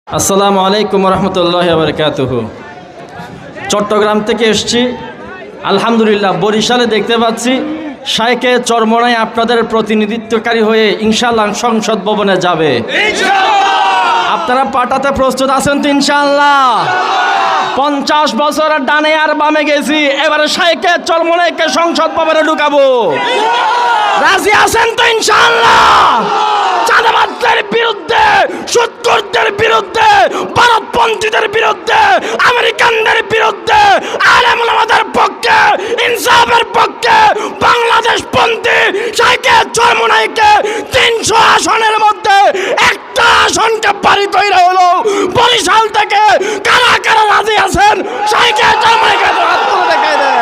আসসালামু আলাইকুম রহমতুল্লাহি ওয়া বারাকাতুহু। চট্টগ্রাম থেকে এসেছি, আলহামদুলিল্লাহ। বরিশালে দেখতে পাচ্ছি শাইখে চরমোনাই আপনাদের প্রতিনিধিত্বকারী হয়ে ইনশাআল্লাহ সংসদ ভবনে যাবে। আপনারা পাঠাতে প্রস্তুত আছেন তো ইনশাআল্লাহ? 50 বছরের ডানে আর বামে গেছি, এবারে শাইখে চরমোনাইকে সংসদ ভবনে ঢুকাবো। রাজি আছেন তো ইনশাআল্লাহ? চাঁদাবাজদের বিরুদ্ধে, সুদখোরদের বিরুদ্ধে, ভারতপন্থীদের বিরুদ্ধে, আমেরিকানদের বিরুদ্ধে, আলেম ওলামাদের পক্ষে, ইনসাফের পক্ষে, বাংলাদেশপন্থী শাইখে চরমোনাইকে 300 আসনের মধ্যে একটা আসনকে পারি কইরা হলো বরিশাল থেকে কারা কারা রাজি আছেন শাইখে চরমোনাইকে হাত তুলে দেখাই দেন।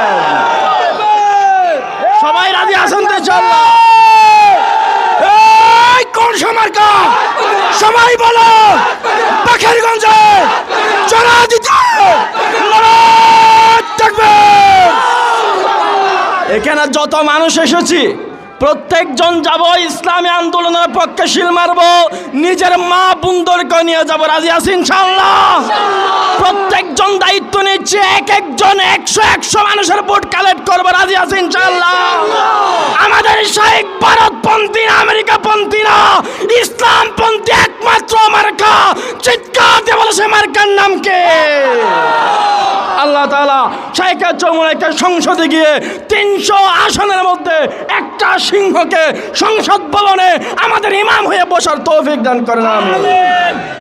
সবাই রাজি আছেন তো ইনশাআল্লাহ? কোন সমার্কা সবাই বলো, বাকেরগঞ্জে চড়া দিতে থাকবে। এখানে যত মানুষ এসেছি প্রত্যেকজন যাব ইসলামী আন্দোলনের পক্ষে শিল মারব, নিজের মা বোনদেরকে নিয়ে যাব। রাজি আছি ইনশাআল্লাহ? প্রত্যেকজন দায়িত্ব নিচ্ছে, এক একজন 100 মানুষের ভোট কালেক্ট করবো। রাজি আছি ইনশাআল্লাহ? আমাদের শাইখ ভারতপন্থী না, আমেরিকাপন্থী না, ইসলামপন্থী একমাত্র মার্কা। চিৎকার দিয়ে বলে সে মার্কার নাম কে? আল্লাহ তাআলা শাইখে চরমোনাইকে সংসদে গিয়ে 300 আসনের মধ্যে একটা সিংহকে সংসদ ভবনে আমাদের ইমাম হয়ে বসার তৌফিক দান করেন। আমিন।